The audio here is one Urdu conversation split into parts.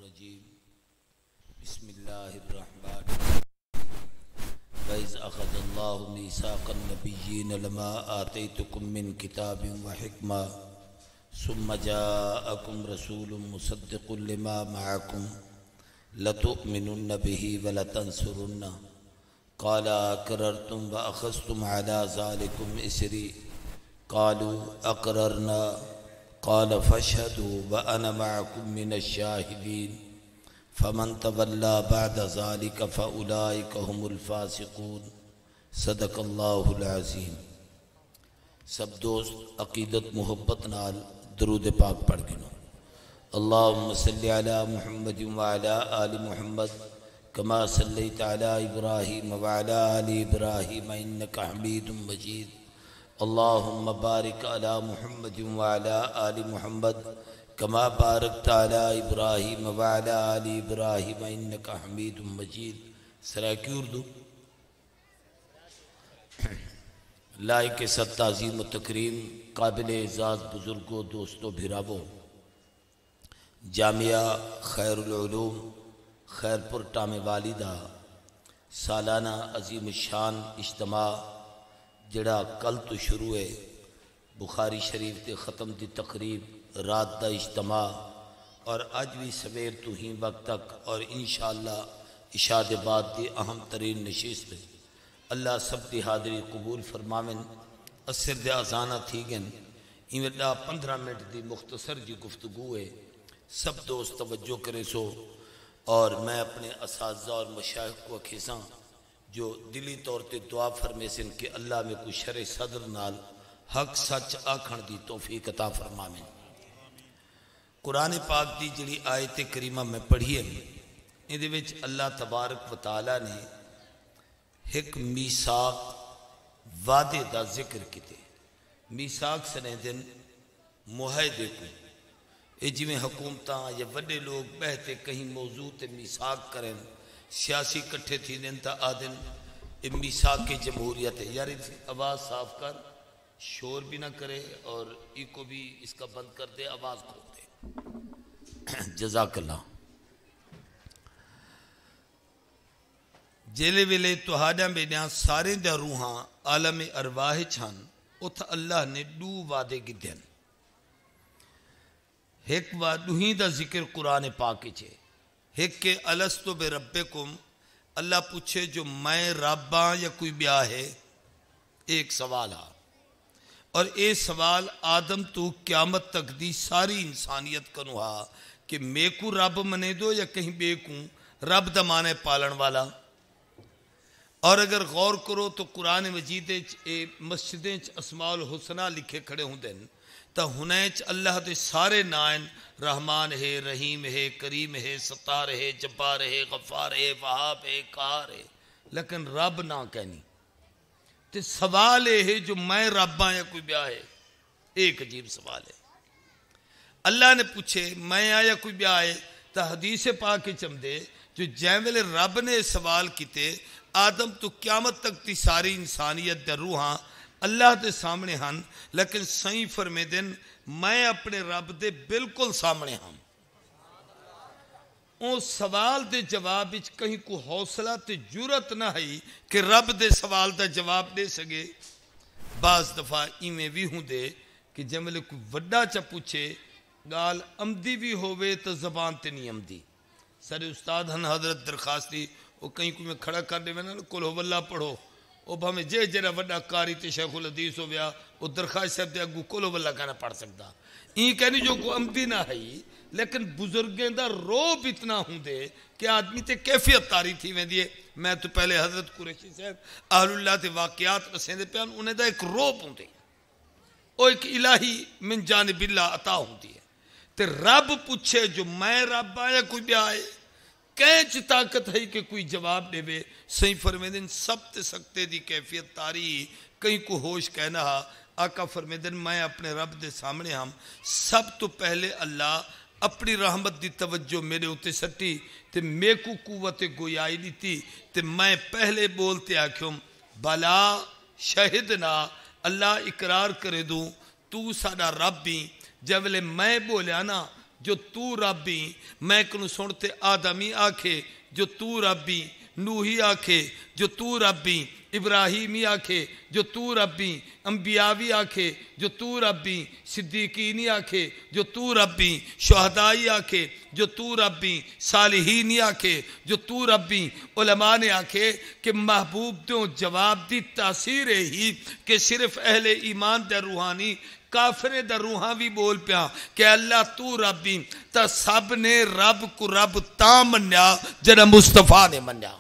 الرجیم بسم اللہ الرحمن الرحیم وَإِذْ أَخَذَ اللَّهُ مِيثَاقَ النَّبِيِّينَ لَمَا آتَيْتُكُم مِّن كِتَابٍ وَحِكْمَةٍ ثُمَّ جَاءَكُمْ رَسُولٌ مُصَدِّقٌ لِّمَا مَعَكُمْ لَتُؤْمِنُنَّ بِهِ وَلَتَنصُرُنَّهُ قَالَ أَقْرَرْتُمْ وَأَخَذْتُمْ عَلَىٰ ذَٰلِكُمْ إِصْرِي قَالُوا أَقْرَرْنَا قال فاشهدوا وأنا معكم من الشاهدين فمن تولى بعد ذلك فأولئك هم الفاسقون صدق اللہ العظیم۔ سب دوست عقیدت محبت نال درود پاک پڑھ گنو۔ اللہم صلی علی محمد وعلی آل محمد کما صلیت علی ابراہیم وعلی آل ابراہیم انک حمید مجید۔ اللہم بارک علی محمد وعلی آل محمد کما بارکت علی ابراہیم وعلی آل ابراہیم انک حمید مجید۔ سرائکی اردو لائق ست تعظیم و تکریم قابل اعزاز بزرگوں دوستوں بھراووں، جامعہ خیر العلوم خیرپور ٹام والدہ سالانہ عظیم الشان اجتماع جڑا کل تو شروع ہے، بخاری شریف تے ختم دی تقریب رات دا اجتماع اور اج بھی سویر تو ہی وقت تک اور انشاءاللہ عشاء دے بعد دی اہم ترین نشست ہے۔ اللہ سب دی حاضری قبول فرماون۔ اثر دے اذانہ تھی گن ایویں 15 منٹ دی مختصر جی گفتگو ہے، سب دوست توجہ کرے سو۔ اور میں اپنے اساتذہ اور مشائخ کو کھیساں جو دلی طور تے دعا فرمے سن کہ اللہ میں کوئی شرع صدر نال حق سچ آکھن دی توفیق عطا فرماویں۔ قرآن پاک دی جڑی آیت کریمہ میں پڑھی ہے اندے وچ اللہ تبارک و تعالی نے ایک میثاق وعدے دا ذکر کیتے۔ میثاق سنے دن معاہدے کو اے جویں حکومتاں یا وڈے لوگ بہتے کہیں موضوع تے میثاق کریں، سیاسی کٹھے تھی دن تا آدن میثاق کی جمہوریت ہے۔ یار آواز صاف کر، شور بھی نہ کرے اور ای کو بھی اس کا بند کر دے، آواز کھول دے۔ جزاک اللہ۔ جیلے ویلے تہاڈا میڈیاں سارے دا روحاں عالم ارواح چھن، اتھ اللہ نے دو وعدے کی دن۔ ایک وعدہ دا ذکر قرآن پاک چھے، ایک کہ الستو بربکم، اللہ پوچھے جو میں رباں یا کوئی بیا ہے، ایک سوال ہے اور اے سوال آدم تو قیامت تک دی ساری انسانیت کنو ہا کہ میں کو رب منے دو یا کہیں بے کو رب دا مانے پالن والا۔ اور اگر غور کرو تو قرآن مجید مسجدیں اسماء الحسنہ لکھے کھڑے ہوں دن تا ہنیچ اللہ دے سارے نائن رحمان ہے، رحیم ہے، کریم ہے، ستار ہے، جبار ہے، غفار ہے، وہاب ہے، قہار ہے، لیکن رب نہ کہنی۔ تے سوال ہے جو میں رباں یا کوئی بیا ہے، ایک عجیب سوال ہے۔ اللہ نے پوچھے میں آیا کوئی بیا ہے تا حدیث پاک چم دے جو جیویلے رب نے سوال کیتے آدم تو قیامت تک تی ساری انسانیت دے روحاں اللہ دے سامنے ہن، لیکن سائیں فرمے دن میں اپنے رب دے بالکل سامنے ہم۔ اون سوال دے جواب اچ کہیں کو حوصلہ تے جرت نہ ہے کہ رب دے سوال دا جواب دے سکے۔ بعض دفعہ ایویں بھی ہوں دے کہ جملے کوئی وڈا چا پوچھے گال عمدی بھی ہوئے تو زبان تے نہیں عمدی۔ سارے استاد ہن حضرت درخواست دی وہ کہیں کوئی میں کھڑا کر دے میں نا کل ہو واللہ پڑھو، وہ بھامے جے جرا وڈا کاری تے شیخ الحدیث ہو گیا وہ درخواست صاحب دے اگو کلو واللہ کہنا پڑھ سکتا۔ این کہنی جو کو عمدی نہ ہے لیکن بزرگیں دا روب اتنا ہوں دے کہ آدمی تے کیفیت تاری تھی میں دیئے۔ میں تو پہلے حضرت قریشی صاحب اہل اللہ تے واقعات رسیں دے پیان انہیں دا ایک روب ہوں دے، وہ ایک الہی من جانب اللہ عطا ہوں دی ہے۔ تے رب پوچھے جو میں رب آیا کوئی بھی آئے کینچ طاقت ہے کہ کوئی جواب دے بے۔ صحیح فرمیدن سب تے سکتے دی کیفیت تاری کہیں کو ہوش کہنا ہا۔ آقا فرمیدن میں اپنے رب دے سامنے ہم سب تو پہلے اللہ اپنی رحمت دی توجہ میرے ہوتے سٹی تے میں کو قوت گویائی دیتی تے میں پہلے بولتے آکھوں بلا شہدنا، اللہ اقرار کرے دوں تو ساڑا رب بھی۔ جب میں بولیا نا جو تو ربی میں کنو سنتے آدمی آکھے جو تو ربی نوحی آکھے جو تو ربی ابراہیمی آکھے جو تو ربی انبیاوی آکھے جو تو ربی صدیقینی آکھے جو تو ربی شہدائی آکھے جو تو ربی صالحینی آکھے جو تو ربی علماء نے آکھے کہ محبوب دیوں جواب دی تاثیر ہی کہ صرف اہل ایمان دے روحانی کافر دا روحاں بھی بول پیا کہ اللہ تو ربی تا سب نے رب کو رب تا منیا جنہ مصطفیٰ نے منیا.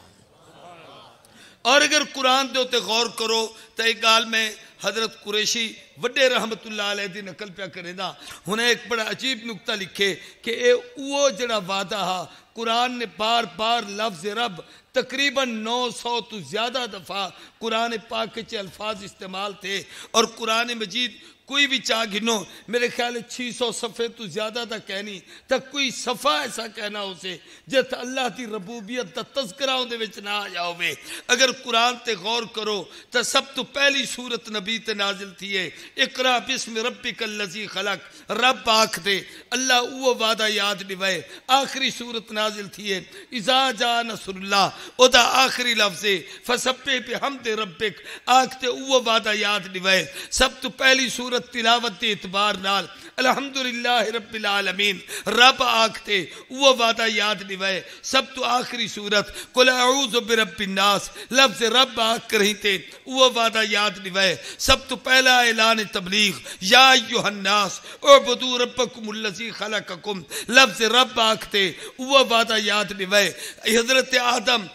اور اگر قرآن دے ہوتے غور کرو تو ایک گال میں حضرت قریشی وڈے رحمت اللہ علیہ دی نقل پیا کرے دا انہیں ایک بڑا عجیب نکتہ لکھے کہ اے وہ جڑا وعدہ ہا قرآن نے بار بار لفظ رب تقریباً 900 تو زیادہ دفعہ قرآن پاک کے الفاظ استعمال تھے اور قرآن مجید کوئی بھی چاہ گنو میرے خیال 600 صفحے تو زیادہ تا کہنی تا کوئی صفحہ ایسا کہنا ہو سے جت اللہ تی ربوبیت تا تذکرہ ہوں دے وچ نہ آیا ہوئے. اگر قرآن تے غور کرو تا سب تو پہلی سورت نبی تے نازل تھی ہے اقرا بسم ربک الذی خلق رب آکھ دے اللہ وہ وعدہ یاد نوائے. آخری سورت نازل تھی ہے اذا جاء نصر اللہ او دا آخری لفظ ہے فسبح بحمد ربک آکھ دے وہ وعدہ یاد نوائے. سب تو پہلی سورت تلاوت اعتبار نال الحمدللہ رب العالمین رب آکھتے وہ وعدہ یاد نوائے. سب تو آخری سورت قل اعوذ برب الناس لفظ رب آکھ رہی تھے وہ وعدہ یاد نوائے. سب تو پہلا اعلان تبلیغ یا ایھا الناس اعبدوا ربکم الذی خلقکم لفظ رب آکھتے وہ وعدہ یاد نوائے. حضرت آدم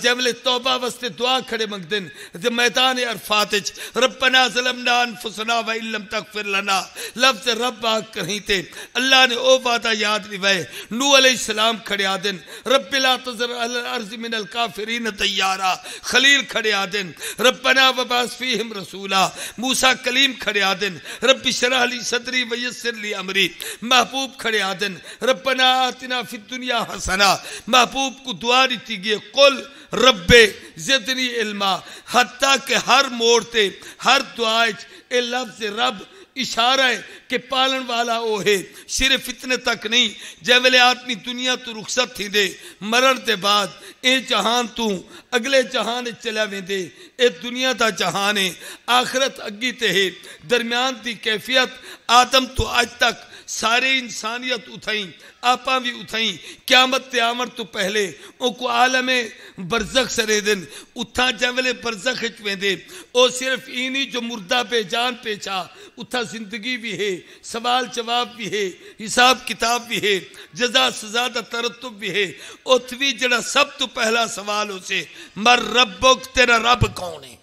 جبل توبہ واسطے دعا کھڑے منگ دن میدان عرفات ربنا ظلمنا انفسنا وان لم تغفر لنا لفظ رب آکھ رہی تھے اللہ نے او وعدہ یاد نوائے. نوح علیہ السلام کھڑے آدن رب لا تذر علی الارض من الکافرین دیارا خلیل کھڑے آدن ربنا وبعث فیہم رسولا موسیٰ کلیم کھڑے آدن رب اشرح لی صدری ویسر لی امری محبوب کھڑے آدن ربنا آتنا فی الدنیا حسنہ محبوب کو دعا دیتی گئے قل رب زدنی علما حتیٰ کہ ہر موڑتے ہر دعائچ اے لفظ رب اشارہ ہے کہ پالن والا او ہے. صرف اتنے تک نہیں جیولے آدمی دنیا تو رخصت تھی دے مرن دے بعد اے جہان تو اگلے جہان چلا ویندے اے دنیا دا جہان ہے آخرت اگی تے ہے درمیان دی کیفیت آدم تو آج تک سارے انسانیت اتھائیں آپا بھی اتھائیں قیامت تے آمر تو پہلے او کو عالم برزخ سرے دن اتھا جیولے برزخ اچویں دے او صرف اینی جو مردہ پہ جان پیچھا اتھا زندگی بھی ہے سوال جواب بھی ہے حساب کتاب بھی ہے جزا سزا دا ترتب بھی ہے. اتوی جڑا سب تو پہلا سوال ہو سے مر ربک تیرا رب کون ہے.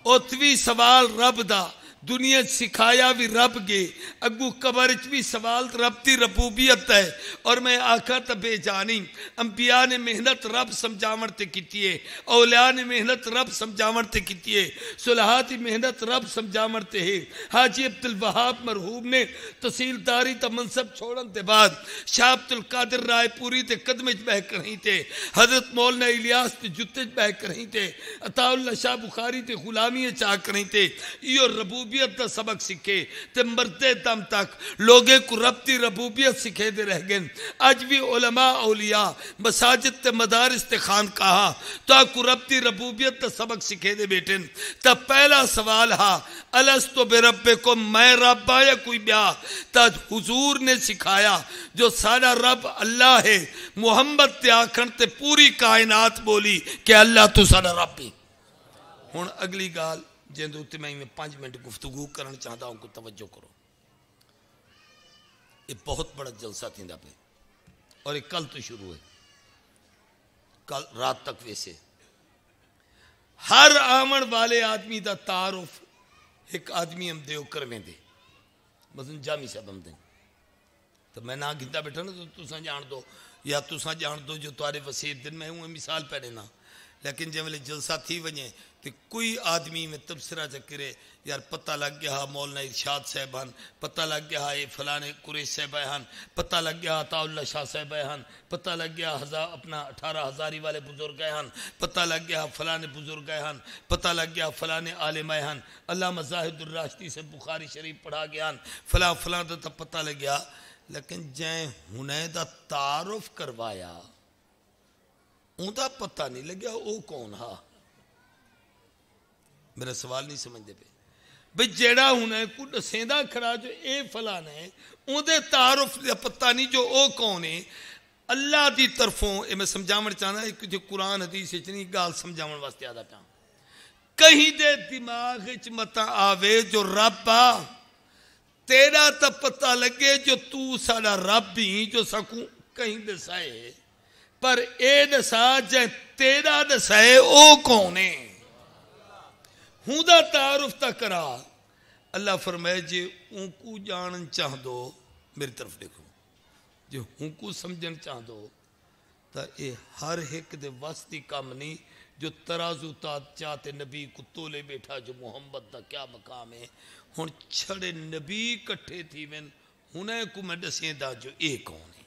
اتوی سوال رب دا دنیا سکھایا بھی رب گے اگو قبرچ بھی سوال رب دی ربوبیت ہے. اور میں آقا تبے جانی انبیاء نے محنت رب سمجھاون تے کیتی ہے اولیاء نے محنت رب سمجھاون تے کیتی ہے صلحاء دی محنت رب سمجھاون تے ہے. حاجی عبدالوہاب مرحوم نے تحصیلداری تا منصب چھوڑن تے بعد شاہ عبدالقادر رائے پوری تے قدمچ بہ کر رہی تے حضرت مولانا الیاس تے جتج بہ کر رہی تے عطا اللہ شاہ بخاری تے غلامی چاہ کر رہی تے یہ ربوبیت دا سبق سکھے تے مردے دم تک لوگے کو رب دی ربوبیت سکھے دے رہ گئے. آج بھی علماء اولیاء مساجد تے مدارس تے خان کہا تو آکو رب دی ربوبیت دا سبق سکھے دے بیٹن. تا پہلا سوال ہا الستو بربکم میں رب آیا کوئی بیا تا حضور نے سکھایا جو سارا رب اللہ ہے محمد تے آکھن تے پوری کائنات بولی کہ اللہ تو سارا رب ہی. ہون اگلی گال جن دوتے میں 5 منٹ گفتگو کرنا چاہتا ہوں کو توجہ کرو. یہ بہت بڑا جلسہ تھی دا پہ اور یہ کل تو شروع ہے کل رات تک ویسے ہر آمن والے آدمی دا تعارف ایک آدمی ہم دیو کرویں دے مثلا جامی صاحب ہم دیں تو میں نہ گھنٹا بیٹھا نا تو تساں جان دو یا تساں جان دو جو تارے وسیع دن میں ہوں مثال پہنے نا. لیکن جب میں جلسہ تھی وجہیں تو کوئی آدمی میں تبصرہ چکرے یار پتہ لگ گیا مولانا ارشاد صاحبان پتہ لگ گیا یہ فلانے قریش صاحبان پتہ لگ گیا عطا اللہ شاہ صاحبان پتہ لگ گیا اپنا 18 ہزاری والے بزرگ ہیں پتہ لگ گیا فلانے بزرگ ہیں پتہ لگ گیا فلانے عالم ہیں علامہ زاہد الراشدی سے بخاری شریف پڑھا گیا فلاں تو پتہ لگ گیا لیکن جائیں ہنے دا تعارف کروایا اون دا پتہ نہیں لگیا او کون ہا. میرا سوال نہیں سمجھتے پہ بھئی جیڑا ہنے کو دسیندا کھڑا جو اے فلانا ہے اون دے تعارف دا پتہ نہیں جو او کون ہے. اللہ دی طرفوں اے میں سمجھاون چاہنا ہے جو قرآن حدیث اتنی گال سمجھاون واسطے آدھا پیا کہیں دے دماغ وچ متا آوے جو رب آ تیرا تا پتہ لگے جو تو ساڑا رب ہی جو سکوں کہیں دسائے پر اے دسا جائے تیرا دسائے او کونے ہوں دا تعارف تا کرا. اللہ فرمائے جے ان کو جانن چاہ دو میری طرف دیکھو جو ہوں کو سمجھن چاہ دو تا اے ہر ایک دے واسطی کام نہیں جو ترازو تا چاہتے نبی کو تولے بیٹھا جو محمد دا کیا مقام ہے ہن چھڑے نبی کٹھے تھی من ہنے کو میں دسیں دا جو اے کون ہے.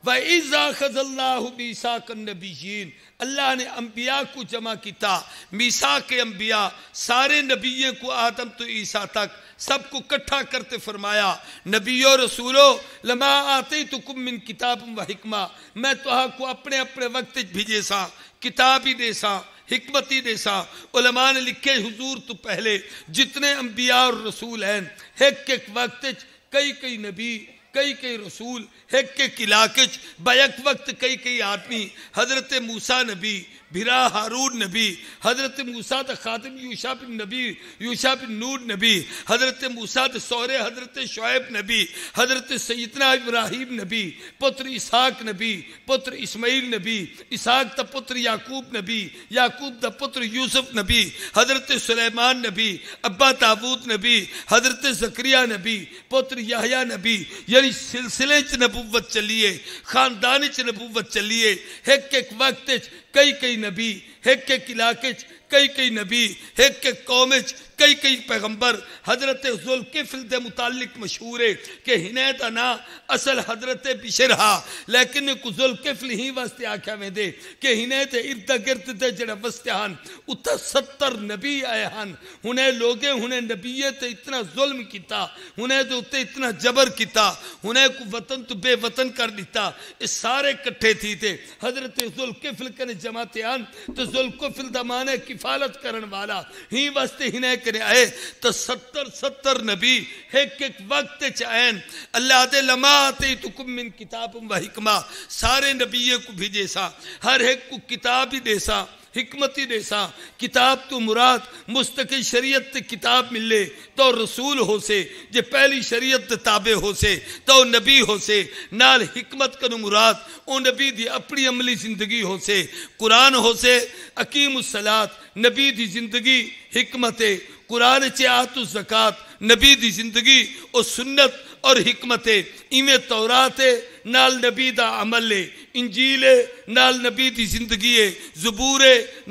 وَإِذَا خَذَ اللَّهُ مِيثَاقَ النَّبِيِّينَ اللہ نے انبیاء کو جمع کیتا. میثاق انبیاء سارے نبیوں کو آدم تو عیسیٰ تک سب کو کٹھا کرتے فرمایا نبیوں رسولوں لما آتیتکم من کتاب و حکمہ میں تو کو اپنے اپنے وقت بھیجے سا کتاب ہی دے سا حکمت ہی دے سا. علماء نے لکھے حضور تو پہلے جتنے انبیاء اور رسول ہیں ایک ایک وقت کئی نبی کئی رسول ایک علاقے بیک وقت کئی آدمی حضرت موسیٰ نبی بھرا ہارون نبی حضرت موسیٰ دا خاتم یوشع بن نبی یوشع بن نون نبی حضرت موسیٰ دا سورے حضرت شعیب نبی حضرت سیدنا ابراہیم نبی پتر اسحاق نبی پتر اسماعیل نبی اسحاق دا پتر یعقوب نبی یعقوب دا پتر یوسف نبی حضرت سلیمان نبی ابا داود نبی حضرت زکریا نبی پتر یحییٰ نبی یعنی سلسلے چ نبوت چلیے خاندان چ نبوت چلیے ایک وقت کئی نبی ایک علاقے کئی نبی ایک قوم کئی پیغمبر. حضرت ذوالکفل دے متعلق مشہور ہے کہ ہنے دا نا اصل حضرت بشر ہا لیکن کو ذوالکفل ہی واسطے آکھیا میں دے کہ ہنے دے ارد گرد دے جڑا واسطے ہن اتا 70 نبی آئے ہن ہنے لوگے ہنے نبیت اتنا ظلم کیتا ہنے دے اتے اتنا جبر کیتا ہنے کو وطن تو بے وطن کر دیتا. اس سارے کٹھے تھی تے حضرت ذوالکفل کنے جماعتے ہن تو ذوالکفل دا معنی کفالت کرن والا ہی واسطے ہنے کرنے آئے تو 70 نبی ایک وقت چاہیں. اللہ دے لما آتیتکم من کتاب و حکمہ سارے نبیوں کو بھیجے سا ہر ایک کو کتاب ہی دے سا حکمت ہی دے سا. کتاب تو مراد مستقل شریعت تے کتاب ملے تو رسول ہو سے جے پہلی شریعت تے تابع ہو سے تو نبی ہو سے نال حکمت کنو مراد او نبی دی اپنی عملی زندگی ہو سے قرآن ہو سے اقیم الصلاۃ نبی دی زندگی حکمت قرآن چاہت الزکات نبی دی زندگی اور سنت اور حکمت ایویں تورات نال نبی دا عمل انجیل نال نبی دی زندگی زبور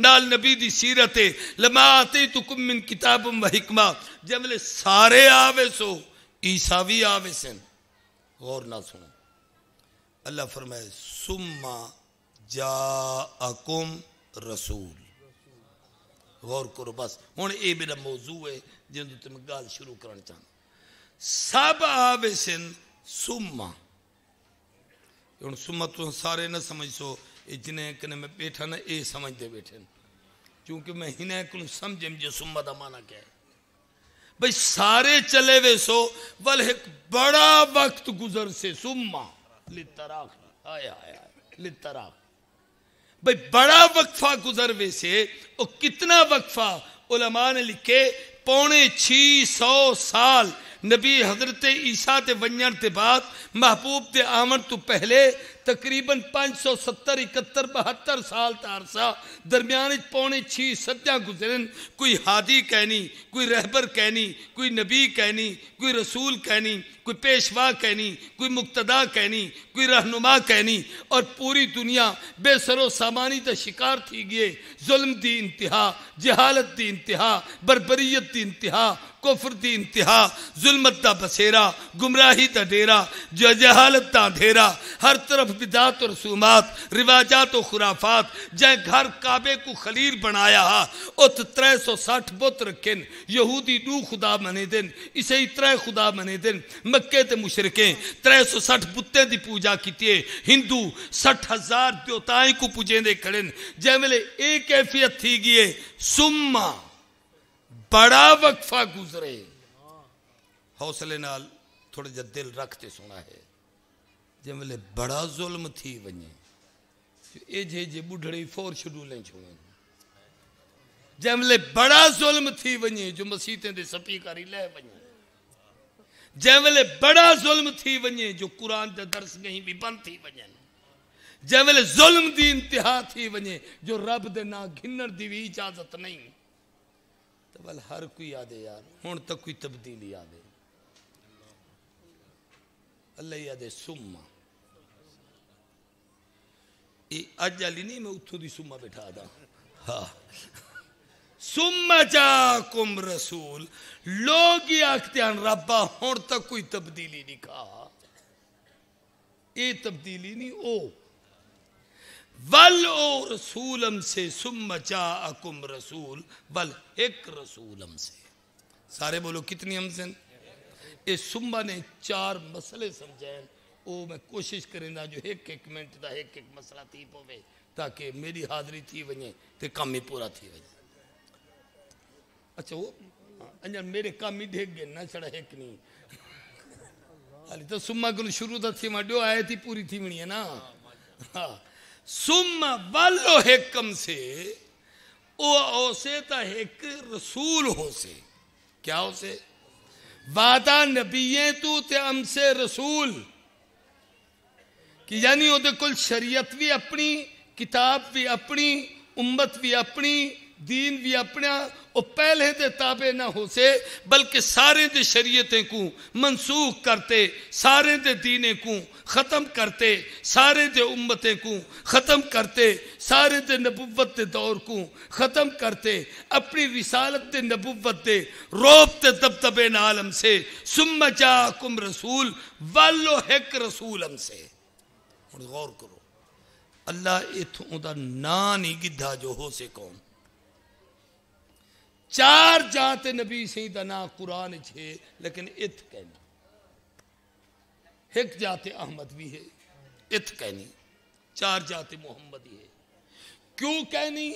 نال نبی دی سیرت لما آتیتکم من کتاب و حکمہ جملے سارے آوے سو عیسیٰ بھی آوے سن. غور نہ سنو اللہ فرمائے ثم جاءکم رسول. غور کرو بس ہوں یہ میرا موضوع ہے جن تو میں گال شروع کرنا چاہتا. سب آوے سن سما ہوں سما تو سارے نہ سمجھ سو جنہیں کنے میں بیٹھا نا یہ سمجھ دے بیٹھے کیونکہ میں ہنے کو سمجھیں جو سما دا معنی کیا ہے. بھئی سارے چلے وے سو ول ایک بڑا وقت گزر سے سما لتراخ آیا لتراخ بھئی بڑا وقفہ گزر وے سے اور کتنا وقفہ علماء نے لکھے 650 سال نبی حضرت عیسیٰ تے ونجن تے بعد محبوب تے آمن تو پہلے تقریباً 570 71 72 سال تارسا درمیان 5.6 صدیاں گزرن. کوئی ہادی کہنی کوئی رہبر کہنی کوئی نبی کہنی کوئی رسول کہنی کوئی پیشوا کہنی کوئی مقتدا کہنی کوئی رہنما کہنی اور پوری دنیا بے سر و سامانی دا شکار تھی گئے. ظلم دی انتہا جہالت دی انتہا بربریت دی انتہا کفر دی انتہا، ظلمت دا بسیرا، گمراہی دا ڈیرا، جہالت دا اندھیرا، ہر طرف بدعات و رسومات، رواجات و خرافات، جائے گھر کعبے کو خلیل بنایا ہا، ات 360 بت رکھن، یہودی 2 خدا منے دن، عیسائی 3 خدا منے دن، مکے تے مشرکیں 360 بتیں دی پوجا کیتی ہے، ہندو 60,000 دیوتائیں کو پوجیں دے کھڑن، جائے ملے ایک کیفیت تھی گئے، سمہ بڑا وقفہ گزرے، حوصلے نال تھوڑے جا دل رکھتے سنا ہے، جائے ملے بڑا ظلم تھی ونجے، اے جے بڑھڑی 4 شیڈولیں چھوڑیں، جائے ملے بڑا ظلم تھی ونجے جو مسیحتیں دے سپیکاری لے ونجے، جائے ملے بڑا ظلم تھی ونجے جو قرآن دے درس کہیں بھی بند تھی ونجے، جائے ملے ظلم دی انتہا تھی ونجے جو رب دے نا گھنر دی بھی اجازت نہیں، تو بل ہر کوئی آدھے یار ہون تک کوئی تبدیلی آدھے، اللہ یادے سمہ، اج علی نہیں میں اتھو دی سمہ بٹھا دا، ہاں سمہ جاکم رسول، لوگ یہ آکھتے ہیں ربا ہون تک کوئی تبدیلی نہیں کہا، اے تبدیلی نہیں او ول او رسولم سے، سمہ جاکم رسول ول ایک رسولم سے، سارے بولو کتنی ہم سے، اے سمہ نے 4 مسئلے سمجھائیں، او میں کوشش کریں دا جو ایک منٹ دا ایک مسئلہ تھی پوے تاکہ میری حاضری تھی ونجے تے کام ہی پورا تھی ونجے، اچھا وہ انجا میرے کام ہی دیکھ گئے نہ چڑھا ایک نہیں، حالی تو سمہ گل شروع دا تھی مڈیو آئے تھی پوری تھی منی ہے نا، سمہ والو حکم سے او سے تا ایک رسول ہو سے، کیا ہو سے وعدہ نبییں تو تے ہم سے رسول کہ یعنی وہ دے کل شریعت بھی اپنی، کتاب بھی اپنی، امت بھی اپنی، دین بھی اپنا، وہ پہلے دے تابع نہ ہو سے بلکہ سارے دے شریعتیں کو منسوخ کرتے، سارے دے دینے کو ختم کرتے، سارے دے امتیں کو ختم کرتے، سارے دے نبوت دے دور کو ختم کرتے، اپنی رسالت دے نبوت دے روب تے دبدبے عالم سے، ثم جاکم رسول والو ایک رسول ہم سے، غور کرو اللہ اتھوں دا نانی گدھا جو ہو سے کون 4 جاتے نبی سیدہ نا قرآن چھے لیکن ات کہنی، ایک جاتے احمد بھی ہے ات کہنی، 4 جاتے محمدی ہے، کیوں کہنی؟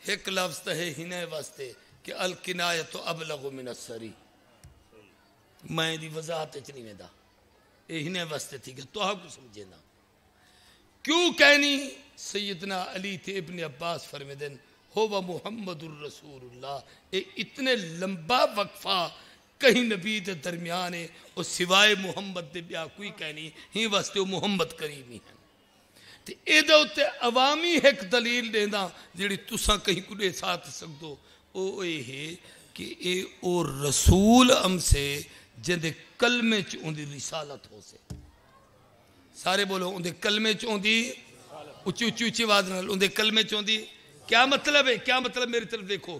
ایک لفظ تا ہے ہنے واسطے کہ الکنایت ابلغ من السری، میں دی وضاحت چنی میں دا اے ہنے واسطے تھی کہ تو آپ کو سمجھے نا، کیوں کہنی؟ سیدنا علی تھے ابن عباس فرمیدن ہوا محمد الرسول اللہ، اے اتنے لمبا وقفہ کہیں نبی دے درمیان ہے اور سوائے محمد دے بیا کوئی کہنی ہی واسطے وہ محمد کریمی ہیں، تے اے دے ہوتے عوامی ایک دلیل دینا جیڑی تساں کہیں کنے ساتھ سکتو، او اے ہے کہ اے او رسول ہم سے جندے کلمے چوندی رسالت ہو سے، سارے بولو اندے کلمے چوندی اچھی اچھی اچھی آواز نال اندے کلمے چوندی، کیا مطلب ہے؟ کیا مطلب؟ میری طرف دیکھو،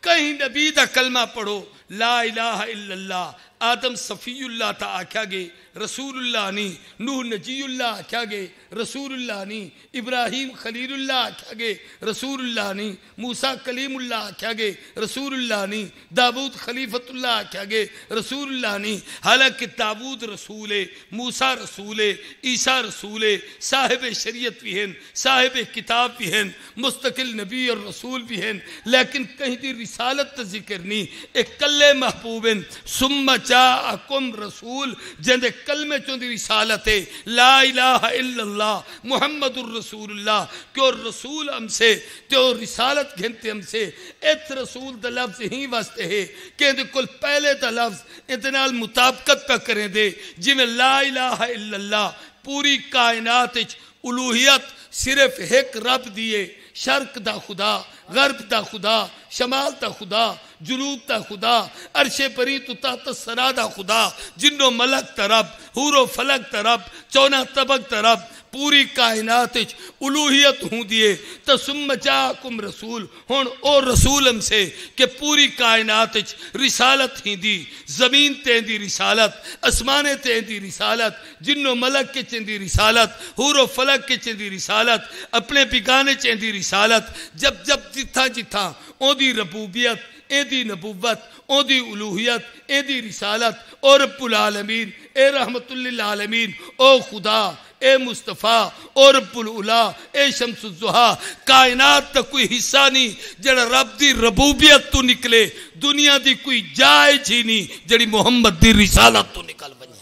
کہیں نبی دا کلمہ پڑھو لا الہ الا اللہ، آدم صفی اللہ تا آکھا گے رسول اللہ نہیں، نوح نجی اللہ آکھا گے رسول اللہ نہیں، ابراہیم خلیل اللہ آکھا گے رسول اللہ نہیں، موسیٰ کلیم اللہ آکھا گے رسول اللہ نہیں، داود خلیفت اللہ آکھا گے رسول اللہ نہیں، حالانکہ داود رسول ہے، موسیٰ رسول ہے، عیسیٰ رسول ہے، صاحب شریعت بھی ہیں، صاحب کتاب بھی ہیں، مستقل نبی اور رسول بھی ہیں، لیکن کہیں دی رسالت ذکر نہیں، ایک کلے محبوب ہیں، ثم جاءکم رسول جندے کلمے چون دی رسالت ہے لا الہ الا اللہ محمد الرسول اللہ، کہ اور رسول ہم سے تے اور رسالت گھنتے ہم سے، ایت رسول دا لفظ ہی واسطے ہے کہ اندے کل پہلے دا لفظ انتنال مطابقت پہ کریں دے، جی میں لا الہ الا اللہ پوری کائنات الوہیت صرف ایک رب دیے، شرق دا خدا، غرب دا خدا، شمال دا خدا، جنوب دا خدا، عرش پری تو تحت سرا دا خدا، جنو ملک تا رب، حور و فلک تا رب، چونا طبق تا رب، پوری کائنات الوہیت ہوں دیے تو ثم جاکم رسول ہون او رسول ہم سے کہ پوری کائنات رسالت ہی دی زمین تین دی رسالت اسمان تین دی رسالت جن و ملک کے چین دی رسالت حور و فلک کے چین دی رسالت اپنے بگانے چین دی رسالت جب جب جتھا جتھا او دی ربوبیت اے دی نبوت او دی الوہیت اے دی رسالت او رب العالمین اے رحمت للعالمین او خدا اے مصطفیٰ او رب العلا اے شمس الضحیٰ کائنات تا کوئی حصہ نہیں جڑا رب دی ربوبیت تو نکلے دنیا دی کوئی جائے ہی نہیں جڑی محمد دی رسالت تو نکل بنے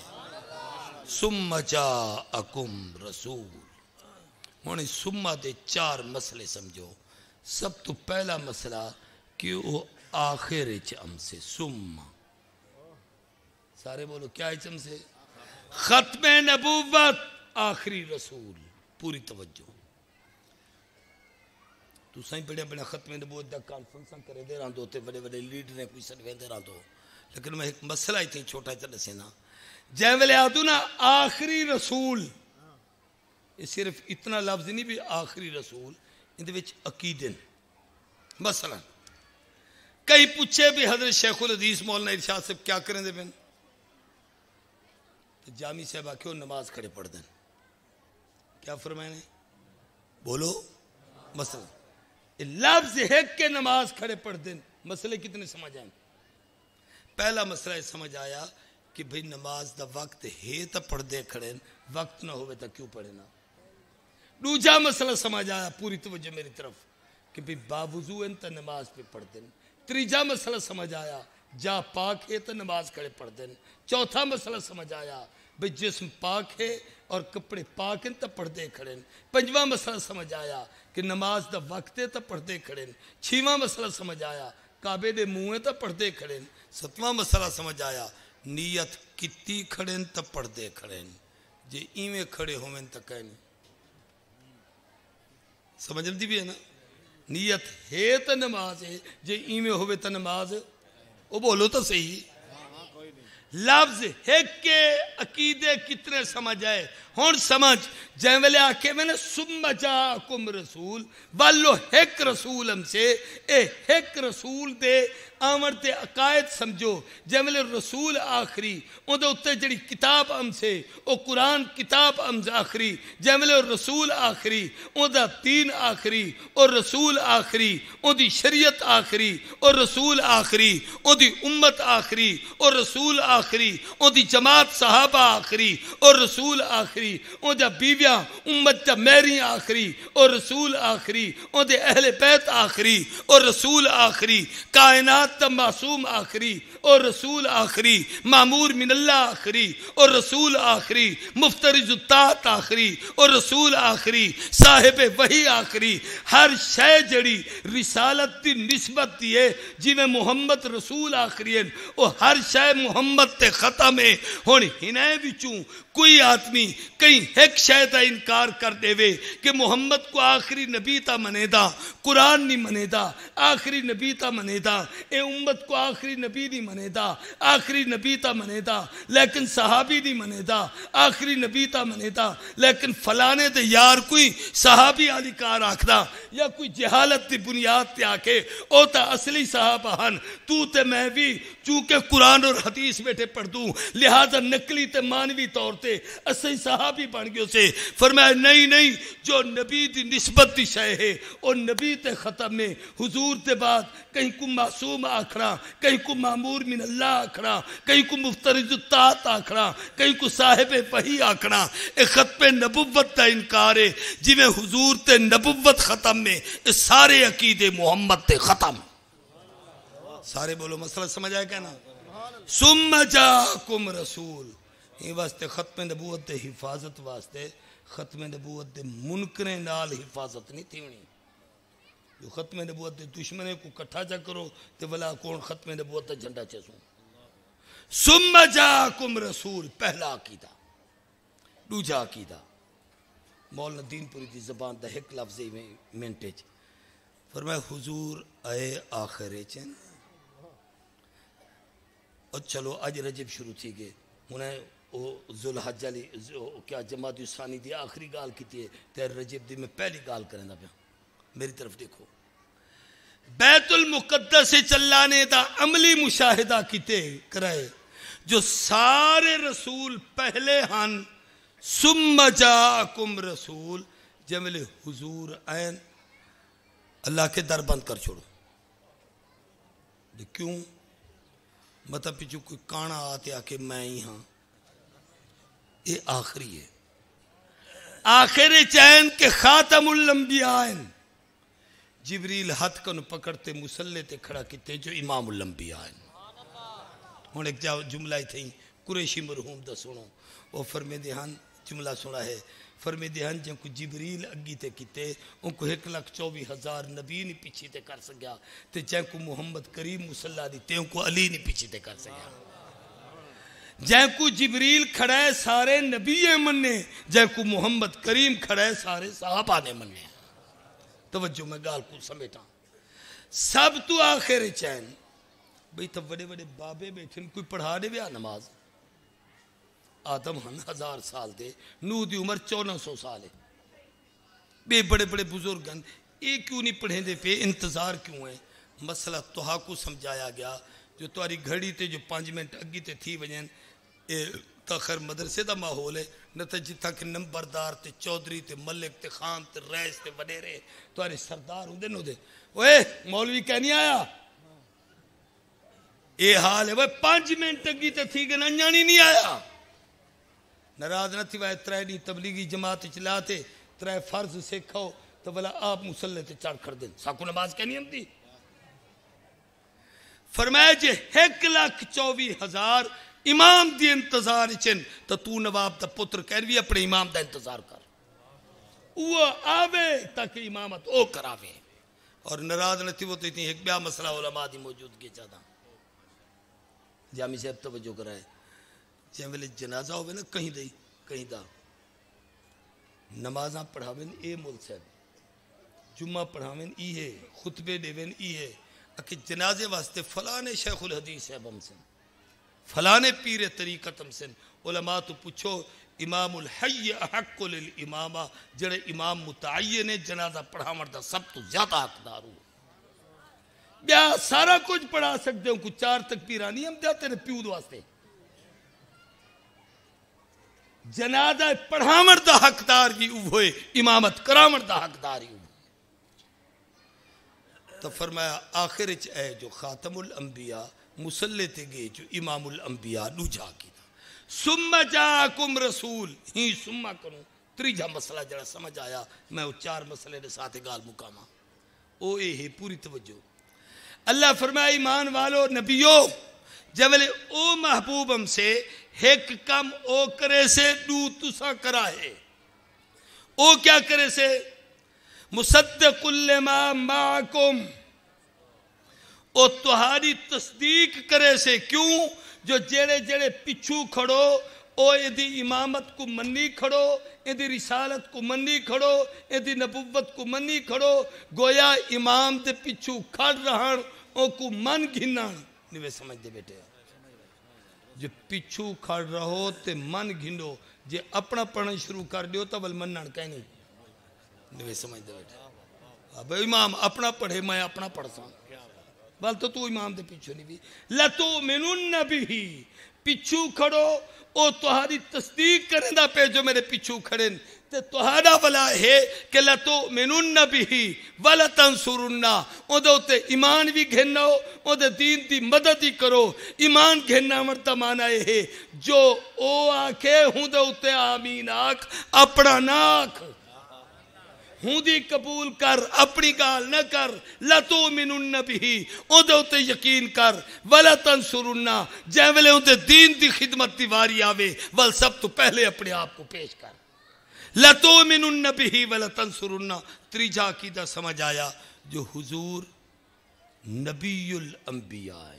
ثم جاءکم رسول ہونے ثم دے 4 مسئلے سمجھو سب تو پہلا مسئلہ کہ وہ آخر ہم سے ثم سارے بولو کیا ہم سے ختم نبوت آخری رسول پوری توجہ تو سائیں بڑے بڑے ختم نبوت دا کانفرنساں کرے دے رہاں دوتے بڑے بڑے لیڈر نے کوئی سنوے دے رہاں دو لیکن میں ایک مسئلہ ہی تھی چھوٹا چلے سے نا جیولے آدھو نا آخری رسول یہ صرف اتنا لفظ نہیں بھی آخری رسول اندھے وچ عقیدن مثلا کئی پوچھے بھی حضرت شیخ الحدیث مولانا ارشاد صاحب کیا کریں دے بین تو جامی صاحب آکے وہ نماز کھڑے پڑھ دیں کیا فرمائے نے بولو مثلا لفظ ہے کہ نماز کھڑے پڑھ دیں مسئلے کتنے سمجھ آئیں پہلا مسئلہ سمجھ آیا کہ بھئی نماز دا وقت ہے تا پڑھ دے کھڑے وقت نہ ہوئے تا کیوں پڑھے نا دوجا مسئلہ سمجھ آیا پوری توجہ میری طرف کہ بھئی باوضو ہیں تا نماز پہ پڑھ دیں تیجا مسئلہ سمجھ آیا جا پاک ہے تو نماز کھڑے پڑھ دیں چوتھا مسئلہ سمجھ آیا بھئی جسم پاک ہے اور کپڑے پاک ہیں تو پردے کھڑے پنجواں مسئلہ سمجھ آیا کہ نماز دا وقت ہے تو پردے کھڑے چھواں مسئلہ سمجھ آیا کعبے دے منہ ہے تو پردے کھڑے ستواں مسئلہ سمجھ آیا نیت کتی کھڑے تو پردے کھڑے جے ایویں کھڑے ہوئے تو کہیں سمجھ دی بھی ہے نا نیت ہے تو نماز ہے جے ایویں ہوئے تو نماز وہ بولو تو صحیح لفظ ہے کہ عقیدے کتنے سمجھ آئے ہون سمجھ جائیں ویلے آکے میں نے ثم جاءکم رسول والو ایک رسول ہم سے اے ایک رسول دے آمر تے عقائد سمجھو جائیں ویلے رسول آخری ان دے اتے جڑی کتاب ہم سے او قرآن کتاب ہم سے آخری جائیں ویلے رسول آخری ان دا دین آخری اور رسول آخری ان دی شریعت آخری اور رسول آخری ان دی امت آخری اور رسول آخری ان دی جماعت صحابہ آخری اور رسول آخری ان دا بیویاں امت دا میری آخری اور رسول آخری ان دے اہل بیت آخری اور رسول آخری کائنات دا معصوم آخری اور رسول آخری معمور من اللہ آخری اور رسول آخری مفترض الطاعت آخری اور رسول آخری صاحب وحی آخری ہر شے جڑی رسالت دی نسبت دیئے جی میں محمد رسول آخری ہیں اور ہر شے محمد تے ختم ہے ہونی ہنائے بچوں کوئی آدمی کہیں ایک شے دا انکار کر دے وے کہ محمد کو آخری نبی تا منے دا قرآن نہیں منے دا آخری نبی تا منے دا اے امت کو آخری نبی نہیں منے دا آخری نبی تا منے دا لیکن صحابی نہیں منے دا آخری نبی تا منے دا لیکن فلانے دے یار کوئی صحابی علی کار آکھدا یا کوئی جہالت دی بنیاد تے آکے او تا اصلی صحابہ ہن تو تے میں بھی چونکہ قرآن اور حدیث بیٹھے پڑھ دوں لہذا نقلی تے مانوی طور تے اسی صحابی بن گئے سے فرمایا نہیں جو نبی دی نسبت دی شے ہے اور نبی تے ختم میں حضور تے بعد کہیں کو معصوم آکھڑا کہیں کو معمور من اللہ آکھڑا کہیں کو مفترض الطاعت آکھڑا کہیں کو صاحب وحی آکھڑا اے ختم نبوت دا انکار ہے جی میں حضور تے نبوت ختم میں اس سارے عقیدے محمد تے ختم سارے بولو مسئلہ سمجھ آئے کیا نا ثم جاءکم رسول یہ واسطے ختم نبوت دے حفاظت واسطے ختم نبوت دے منکریں نال حفاظت نہیں تھیونی جو ختم نبوت دے دشمنے کو کٹھا جا کرو تے ولا کون ختم نبوت دا جھنڈا چسوں ثم جاءکم رسول پہلا عقیدہ دوجا عقیدہ مولانا دین پوری دی زبان دا ایک لفظ میں منٹیج فرمایا حضور اے آخر چن اور چلو اج رجب شروع تھی گئے انہیں ذوالحج علی کیا جماعت ثانی دی آخری گال کی ہے تے رجب دی میں پہلی گال کریں دا پیا میری طرف دیکھو بیت المقدس چلانے دا عملی مشاہدہ کیتے کرائے جو سارے رسول پہلے ہن ثم جاءکم رسول جمل حضور آئین اللہ کے در بند کر چھوڑو کیوں مطلب پیچھو کوئی کانا آتے آکے میں ہی ہاں یہ آخری ہے آخر چین کے خاتم الانبیاء آئین جبریل ہاتھ کنو پکڑتے مسلح تے کھڑا کیتے جو امام الانبیاء آئین ہون ایک جملہ ہی تھیں قریشی مرحوم دا سنو وہ فرمے دیہان جملہ سنا ہے فرمے دیہان جن کو جبریل اگی تے کیتے ان کو 1,24,000 نبی نہیں پیچھے تے کر سکیا تے جن کو محمد کریم مسلح دیتے ان کو علی نہیں پیچھے تے کر سکیا جن کو جبریل کھڑا ہے سارے نبی مننے جن کو محمد کریم کھڑا ہے سارے صحابہ نے مننے توجہ میں گال کو سمیٹا سب تو آخر چین بھئی تب بڑے بڑے بابے بیٹھے کوئی پڑھا دے بیا نماز آدم ہن 1000 سال دے نوح دی عمر 1400 سال ہے بے بڑے بڑے بزرگ ہیں یہ کیوں نہیں پڑھیں دے پہ انتظار کیوں ہے مسئلہ توہا کو سمجھایا گیا جو تمہاری گھڑی تے جو 5 منٹ اگی تے تھی وجن تاخر مدرسے دا ماحول ہے نہ تے جتھا کہ نمبردار تے چودھری تے ملک تے خان تے رئیس تے وڈیرے تمہارے سردار ہوں دے نو دے اوے مولوی کہہ نہیں آیا اے حال ہے وہ 5 منٹ اگی تے تھی کہ ننجانی نہیں آیا ناراض نہ تھی وہ ترائے نہیں تبلیغی جماعت چلاتے ترائے فرض سکھو تو بلا آپ مسلح تے چڑھ کر دیں ساکو نماز کہنی ہم دی فرمایا جے 1,24,000 امام دی انتظار چن تو نواب دا پتر کہنوی اپنے امام دا انتظار کر وہ آوے تاکہ امامت او کراوے اور ناراض نہ تھی وہ تو اتنی ایک بیا مسئلہ علماء دی موجود کی چاہتا جامی صاحب توجہ کرائے جہاں ویلے جنازہ ہوئے نا کہیں دئی کہیں دا نمازاں پڑھاویں اے مول صاحب جمعہ پڑھاویں ای ہے خطبے دیویں ای ہے کہ جنازے واسطے فلانے شیخ الحدیث صاحب ہم سن فلانے پیر طریقت ہم سن علماء تو پوچھو امام الحی احق للامامہ جڑے امام متعین جنازہ پڑھاویں دا سب تو زیادہ حقدار ہو بیا سارا کچھ پڑھا سکتے ہوں کچھ 4 تکبیرانی ہم جاتے نے پیود واسطے جنازہ پڑھاویں دا حقدار بھی ہوئے امامت کراویں دا حقدار ہی ہوئے تو فرمایا آخر اے جو خاتم الانبیاء مسلح تے گئے جو امام الانبیاء نو جا کی دا ثم جاءکم رسول ہی ثم کروں تریجہ مسئلہ جڑا سمجھ آیا میں وہ 4 مسئلے دے ساتھ گال مقامہ او اے ہے پوری توجہ اللہ فرمایا ایمان والو نبیو جب او محبوب ہم سے ایک کم او کرے سے دو تسا کرا ہے او کیا کرے سے مصدق لما معکم او تہاری تصدیق کرے سے کیوں جو جڑے جڑے پچھو کھڑو او ایدی امامت کو منی کھڑو ایدی رسالت کو منی کھڑو ایدی نبوت کو منی کھڑو گویا امام دے پچھو کھڑ رہن او کو من گھنن نہیں سمجھ دے بیٹے جو پچھو کھڑ رہو تے من گھنو جے اپنا پڑھنا شروع کر دیو تو بل منن کہنی نہیں سمجھ دے بیٹے اب امام اپنا پڑھے میں اپنا پڑھ سا بل تو امام دے پچھو نہیں بھی لَتُؤْمِنُنَّ بِهِ پچھو کھڑو او تہاری تصدیق کریں دا پہ جو میرے پچھو کھڑیں تے تہارا ولا ہے کہ لَتُؤْمِنُنَّ بِهِ وَلَتَنْصُرُنَّ او دے اتے ایمان بھی گھنو او دے دین دی مدد ہی کرو ایمان گھننا مرتا مانا ہے جو او آکھے ہوں دے اتے آمین آکھ اپنا ناکھ ہوں دی قبول کر اپنی گال نہ کر لَتُؤْمِنُنَّ بِهِ او دے اتے یقین کر وَلَتَنْصُرُنَّ جہاں ویلے اتے دین دی خدمت دی واری آوے ول سب تو پہلے اپنے آپ کو پیش کر لَتُؤْمِنُنَّ بِهِ وَلَتَنْصُرُنَّ تریجہ عقیدہ سمجھ آیا جو حضور نبی الانبیاء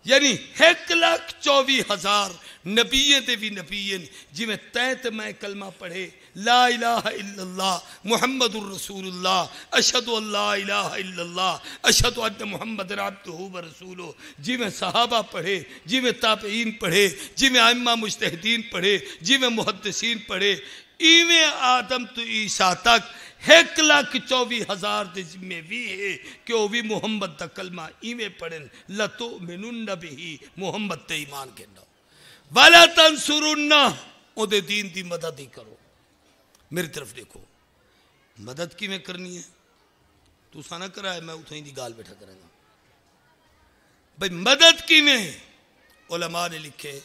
یعنی 1,24,000 نبییں تے بھی نبییں جی میں تے میں کلمہ پڑھے لا الہ الا اللہ محمد الرسول اللہ اشہد ان لا الہ الا اللہ اشہد ان محمد عبدہ ورسولہ، جی میں صحابہ پڑھے، جی میں تابعین پڑھے، جی میں ائمہ مجتہدین پڑھے، جی میں محدثین پڑھے، ایویں آدم تو عیسیٰ تک 1,24,000 دے ذمہ بھی ہے کہ وہ بھی محمد دا کلمہ ایویں پڑھن لَتُؤْمِنُنَّ بِهِ محمد تے ایمان کہنا وَلَا تَنْصُرُنَّ او دے دین دی مدد ہی کرو۔ میری طرف دیکھو مدد کی میں کرنی ہے تو سانا کرا ہے میں اتھیں دی گال بیٹھا کریں گا بھئی مدد کی میں علماء نے لکھے